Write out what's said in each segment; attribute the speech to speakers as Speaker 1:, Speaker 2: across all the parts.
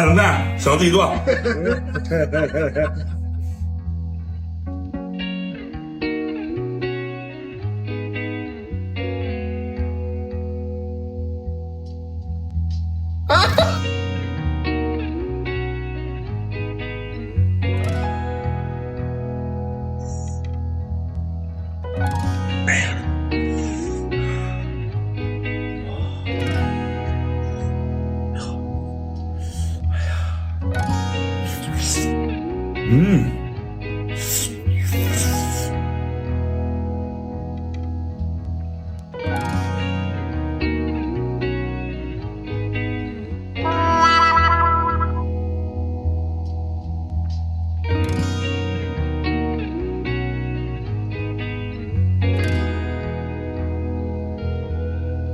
Speaker 1: 看什么看？想自己做。哎呀，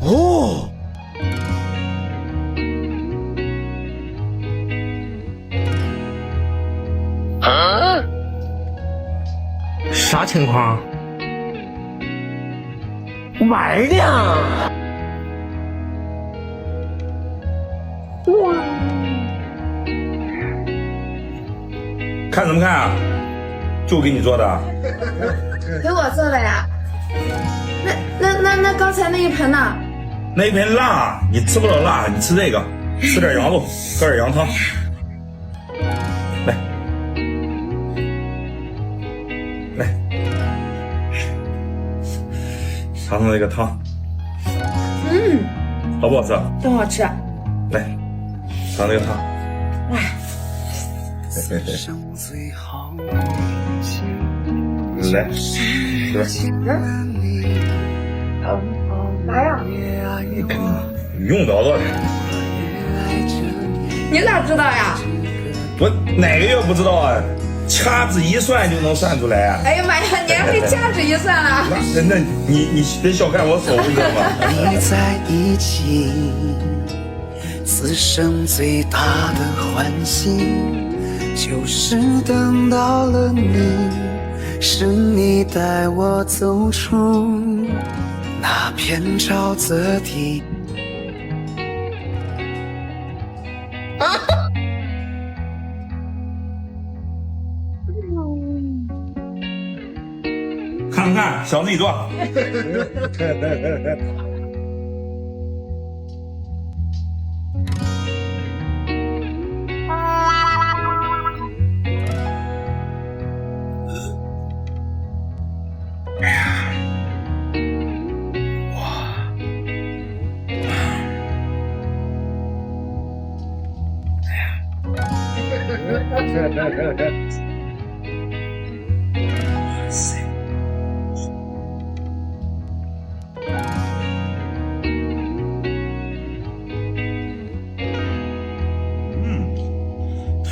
Speaker 2: 哦，啥情况？玩呢？哇！
Speaker 1: 看什么看啊？就给你做的。
Speaker 3: 给我做的呀？那刚才那一盆呢？
Speaker 1: 那一盆辣，你吃不了辣，你吃这个，吃点羊肉，喝点羊汤。来，来，尝尝这个汤，好不好吃？
Speaker 3: 真好吃。
Speaker 1: 来，尝这个汤。来，是吧？
Speaker 3: 啥呀？
Speaker 1: 用不着做的。
Speaker 3: 你咋知道呀？
Speaker 1: 我哪个月不知道啊？掐指一算就能算出来啊！
Speaker 3: 哎呀妈呀，你还会掐指一算啊？
Speaker 1: 那你别小看我手，你知道吗？
Speaker 2: 你在一起，此生最大的欢喜，就是等到了你，是你带我走出那片沼泽地。
Speaker 1: 看不看？想自己做。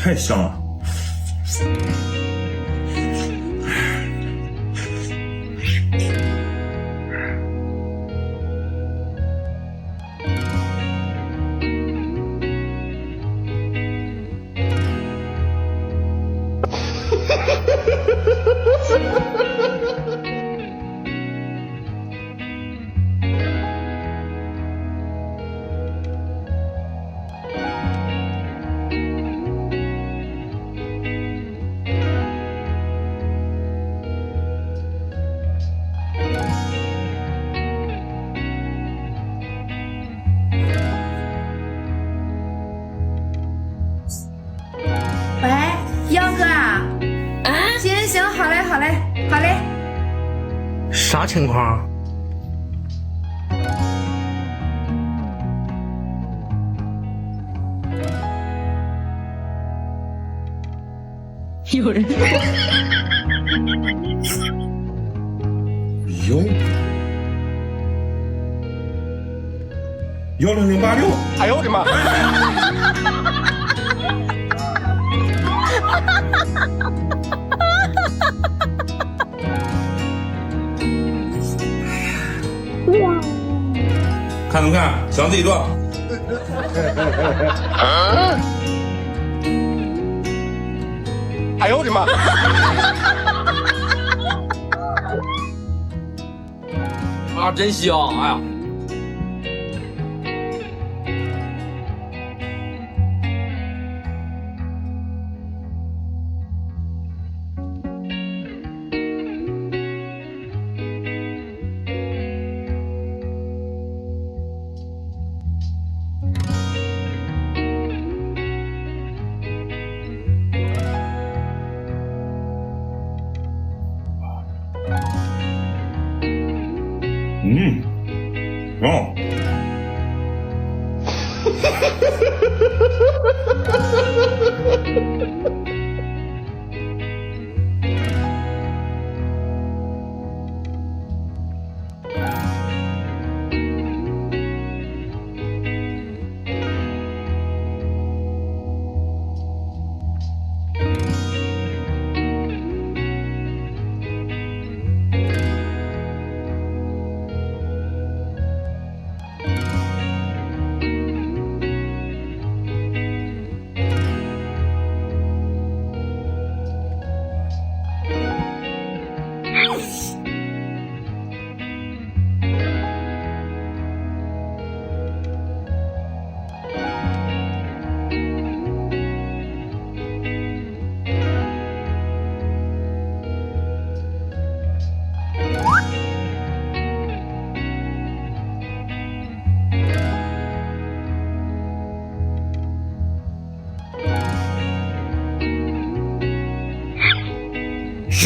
Speaker 1: 太香了。
Speaker 3: 喂，杨哥啊？行，好嘞，好嘞，好嘞。
Speaker 2: 啥情况？
Speaker 3: 有人。
Speaker 1: 10086。
Speaker 2: 哎呦我的妈！
Speaker 1: 看什么看？想自己做。
Speaker 2: 哎呦我的妈！
Speaker 4: 啊，真香！哎呀，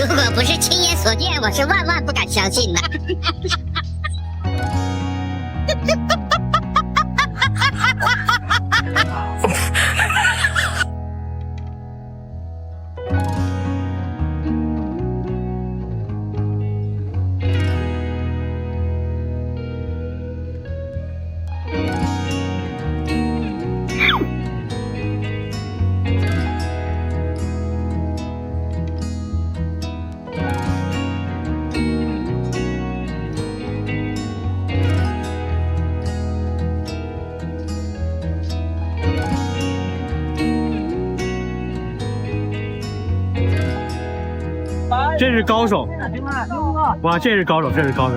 Speaker 5: 如果不是亲眼所见，我是万万不敢相信的。
Speaker 6: 这是高手，哇，这是高手，这是高手。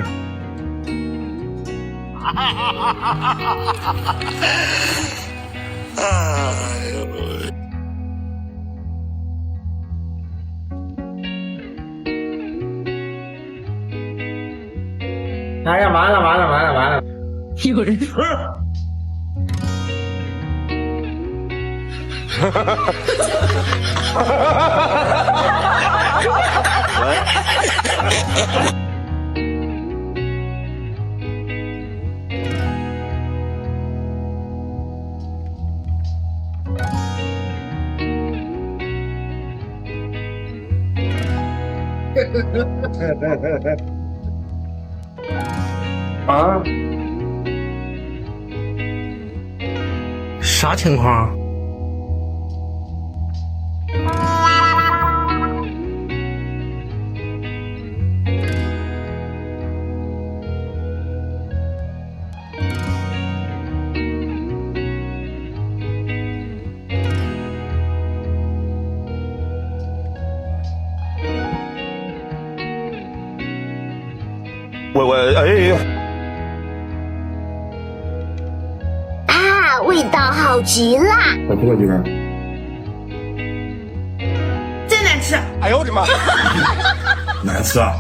Speaker 4: 哎呀，完了完了完了完了！
Speaker 3: 有人说。
Speaker 6: 啊？啥情况？
Speaker 5: 啊，味道好极了！
Speaker 1: 我过去边。
Speaker 3: 真难吃！
Speaker 6: 哎呦我的妈！
Speaker 1: 难吃啊！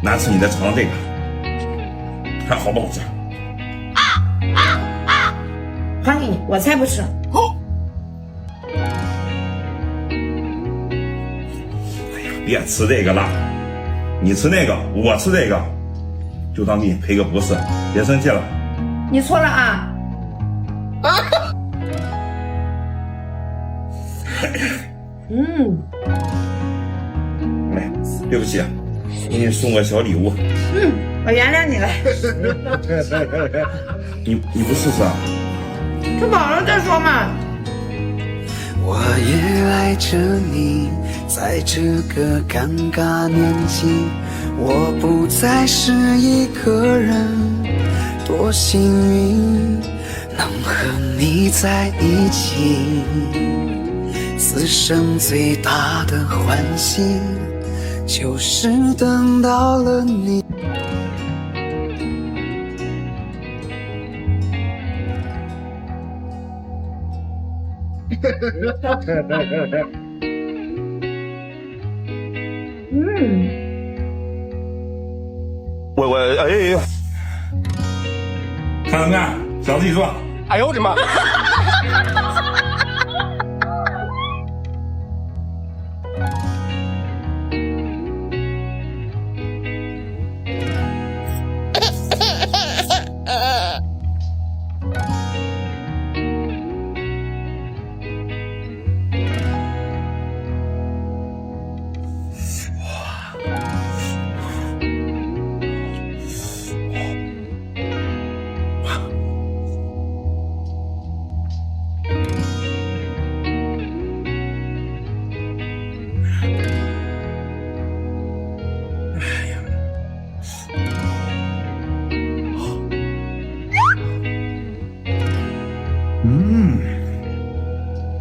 Speaker 1: 难吃，你再尝尝这个，看好不好吃？
Speaker 3: 还给你，我才不吃。
Speaker 1: 哎呀，别吃这个了，你吃那个，我吃这个，就当给你赔个不是，别生气了。
Speaker 3: 你错了啊！
Speaker 1: 哎，对不起，给你送个小礼物。
Speaker 3: 我原谅你了。
Speaker 1: 你不试试啊？
Speaker 3: 吃饱了再说嘛。
Speaker 2: 我也爱着你，在这个尴尬年纪，我不再是一个人，多幸运能和你在一起。此生最大的欢喜，就是等到了你。
Speaker 1: 看怎么样？想自己做。
Speaker 6: 哎呦我的妈！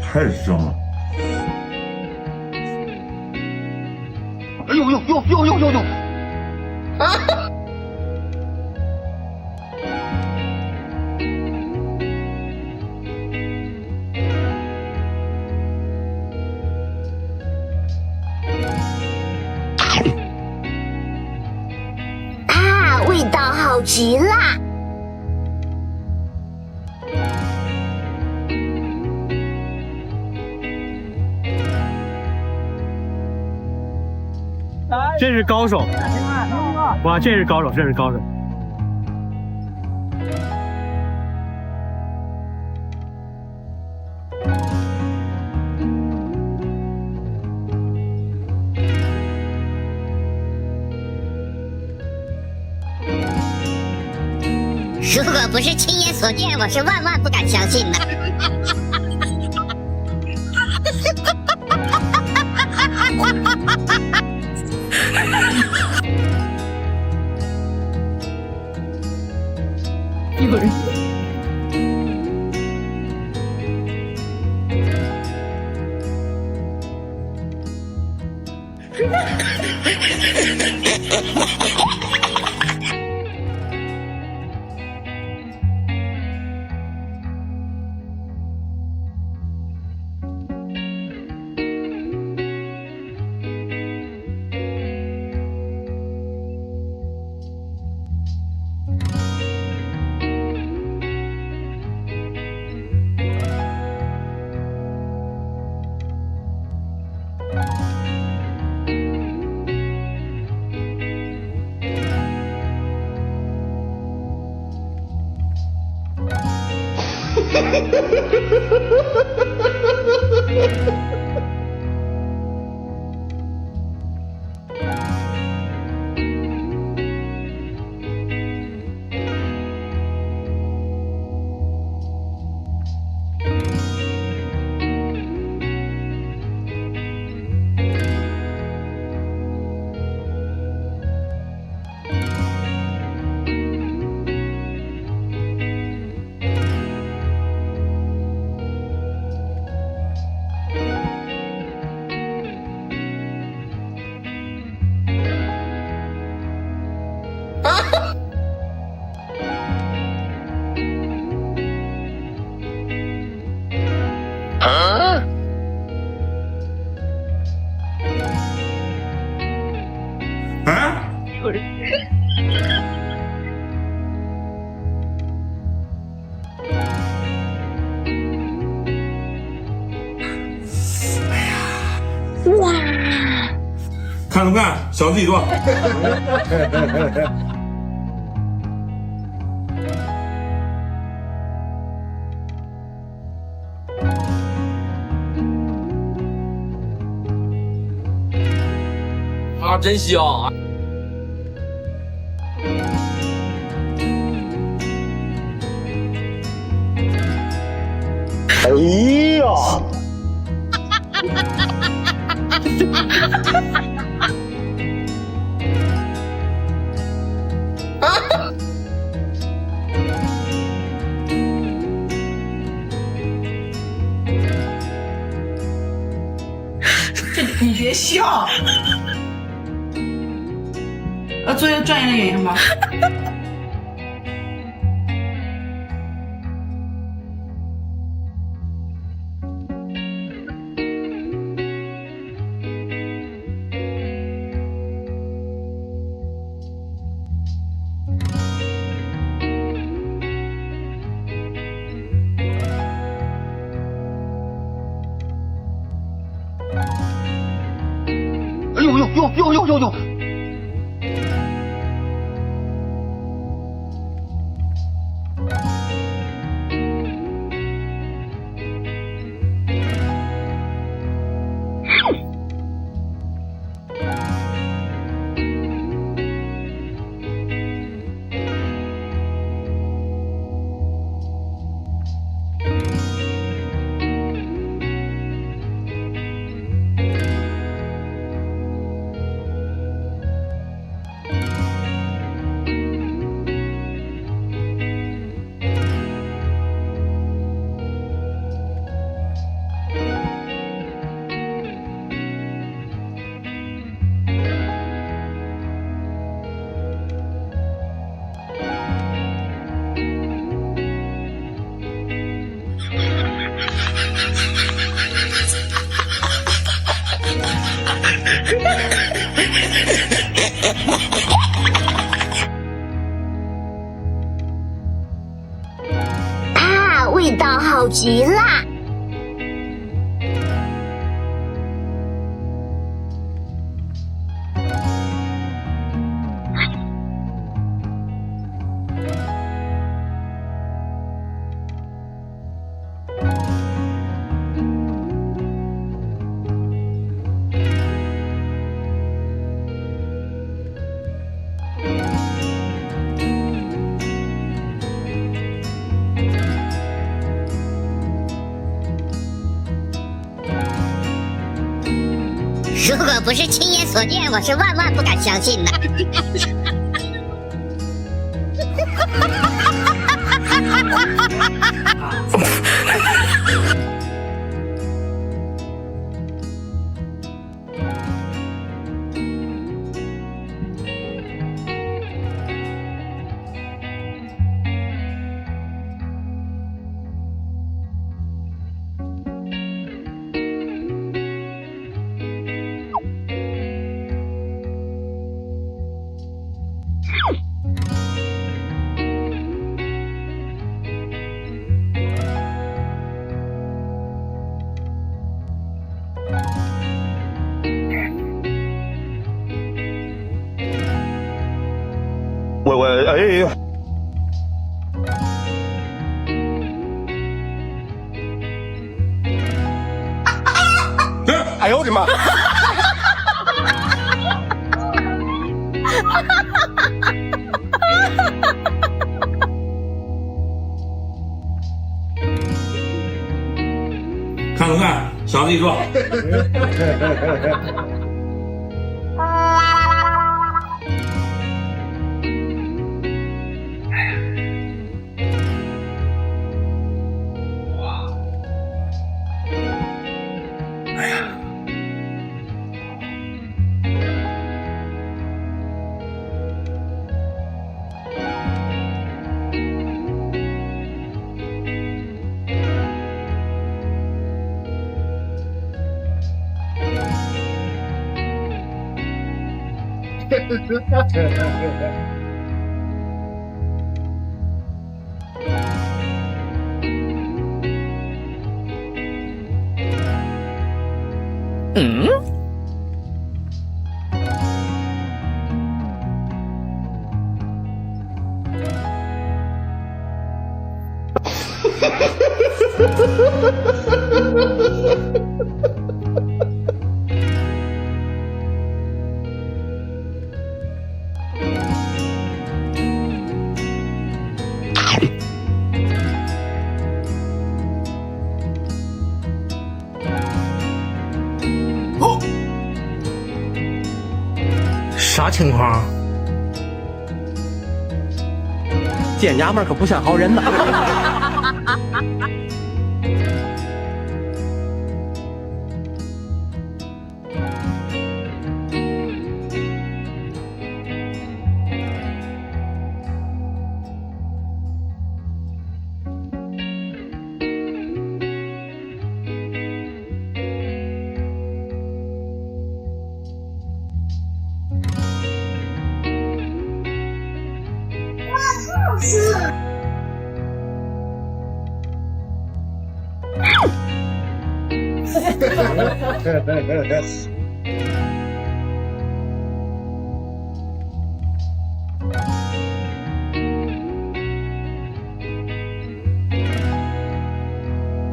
Speaker 1: 太香了。
Speaker 2: 哎呦呦呦呦呦呦呦！
Speaker 5: 啊，味道好极了！
Speaker 6: 这是高手，哇，这是高手，这是高手。
Speaker 5: 如果不是亲眼所见，我是万万不敢相信的。
Speaker 3: 有人。
Speaker 1: 啊？
Speaker 5: 哇！
Speaker 1: 看不看？小自己做。
Speaker 4: 啊，真香啊！
Speaker 6: 哎呀！
Speaker 7: 你别笑，做一个专业的演员吧。
Speaker 2: 哎呦呦呦呦呦呦呦！
Speaker 5: 味道好极了。如果不是亲眼所见，我是万万不敢相信的。
Speaker 1: 哎呦我的妈！看看看，小子一说。
Speaker 6: 啥情况？见娘们儿可不像好人呐！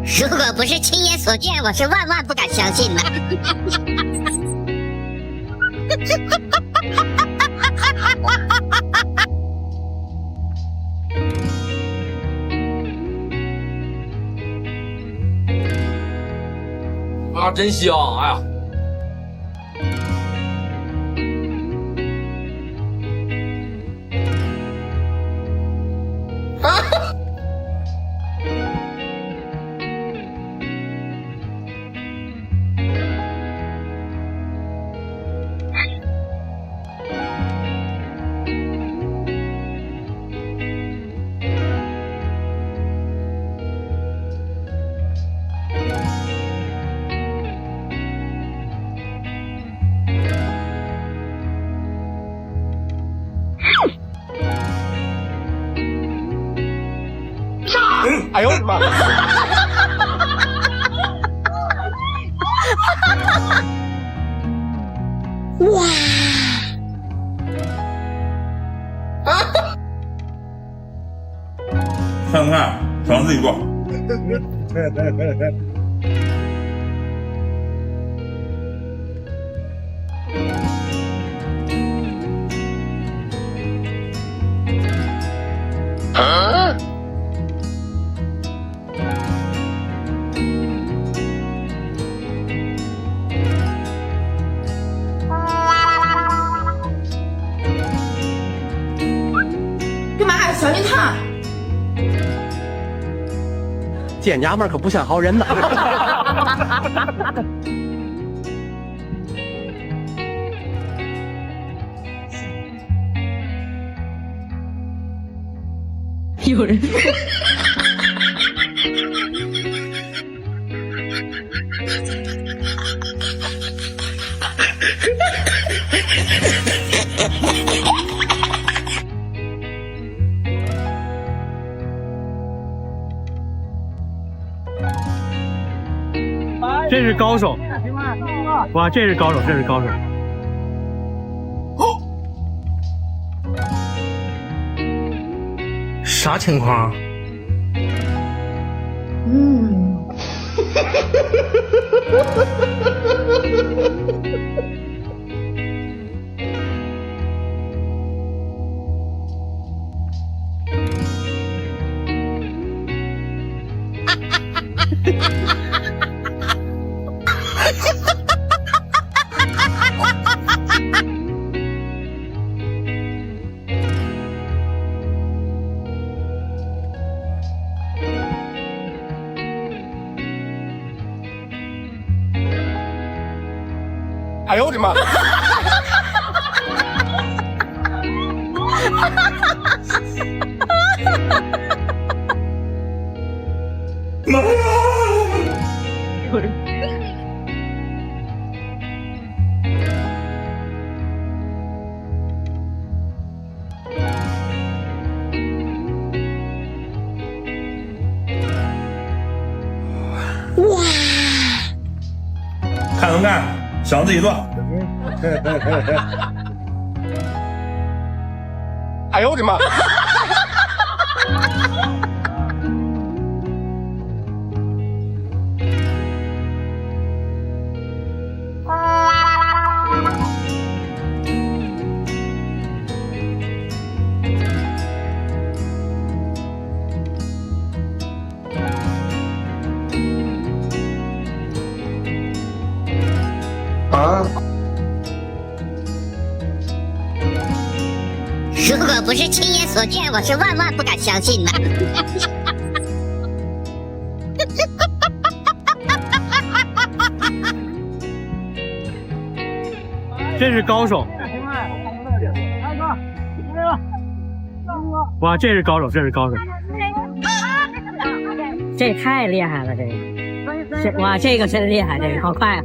Speaker 5: 如果不是亲眼所见，我是万万不敢相信的。
Speaker 4: 啊，真香！哎呀，
Speaker 8: 的妈！
Speaker 5: 哇！
Speaker 1: 看看，想自己做。
Speaker 3: 干嘛还有小金汤？
Speaker 8: 这娘们儿可不像好人呐！
Speaker 7: 有人。
Speaker 6: 这是高手！哇，这是高手，这是高手！
Speaker 4: 啥情况？
Speaker 8: 哎呦我的妈！
Speaker 1: 妈呀！
Speaker 5: 哇！
Speaker 1: 看能干，想自己做。
Speaker 8: 哎呦我的妈！啊！
Speaker 5: 如果不是亲眼所见，我是万万不敢相信的。
Speaker 6: 这是高手！哇，这是高手，这是高手！
Speaker 9: 这太厉害了，这个，哇，这个真厉害，这个好快啊！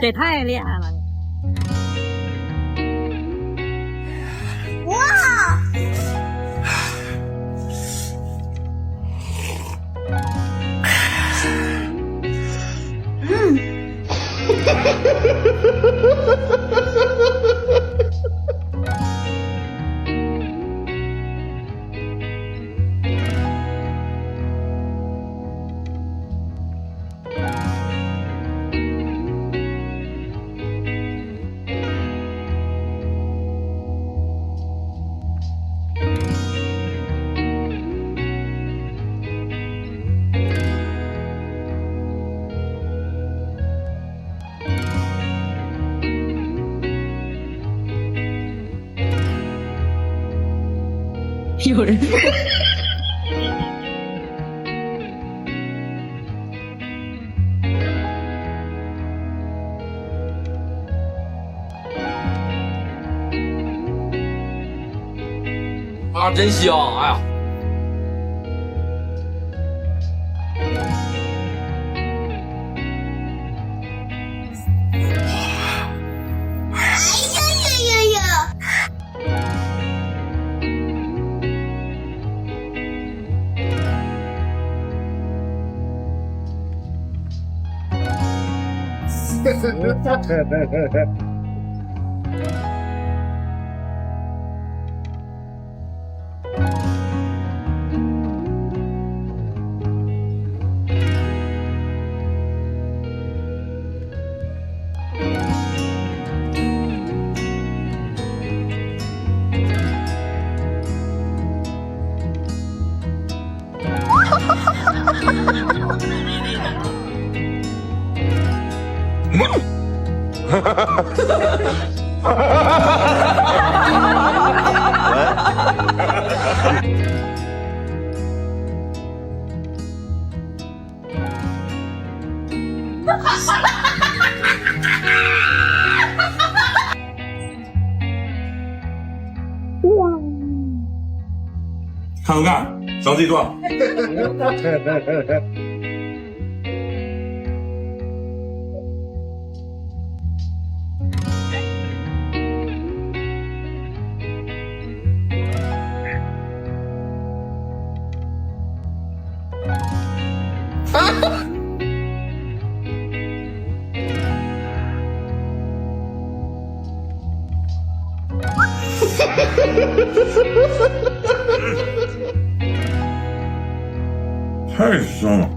Speaker 9: 这太厉害了！
Speaker 5: 哇！
Speaker 7: 有人。
Speaker 4: 啊，真香！哎呀，
Speaker 1: 看不看？找自己做。太香了。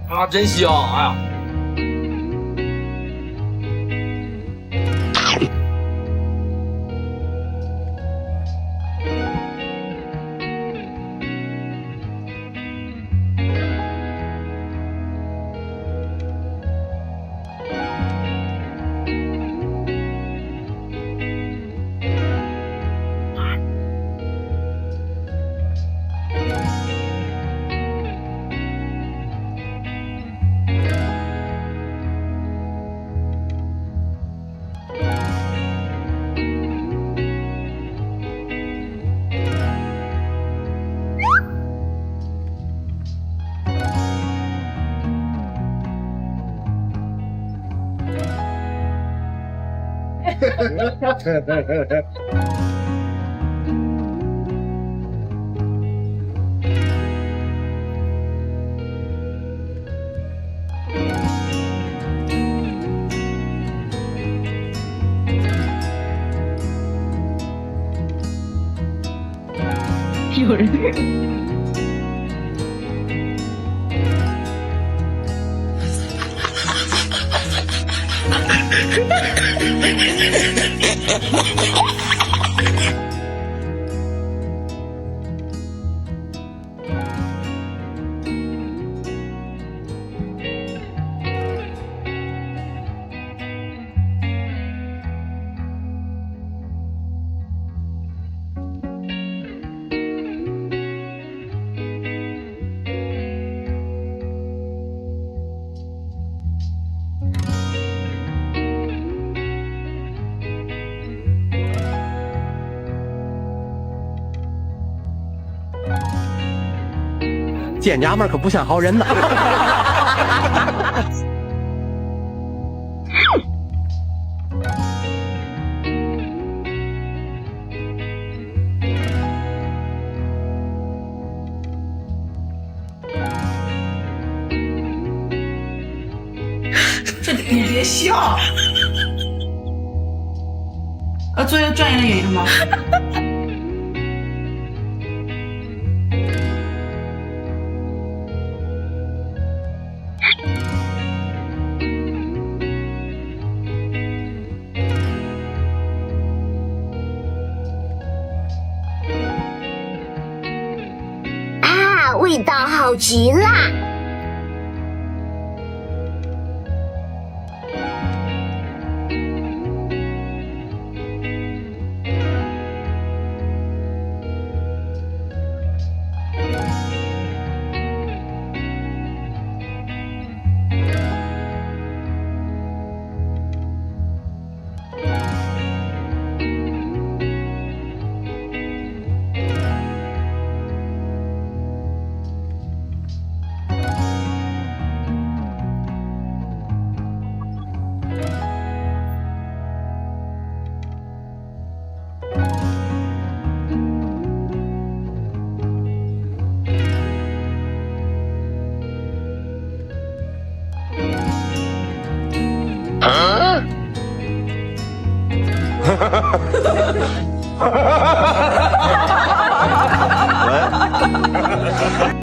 Speaker 4: 啊，真香！哎呀，
Speaker 7: 有人。
Speaker 8: 见娘们儿可不像好人呐。
Speaker 10: 这你别笑，做一个专业的演员吗？
Speaker 5: 啊，味道好极了！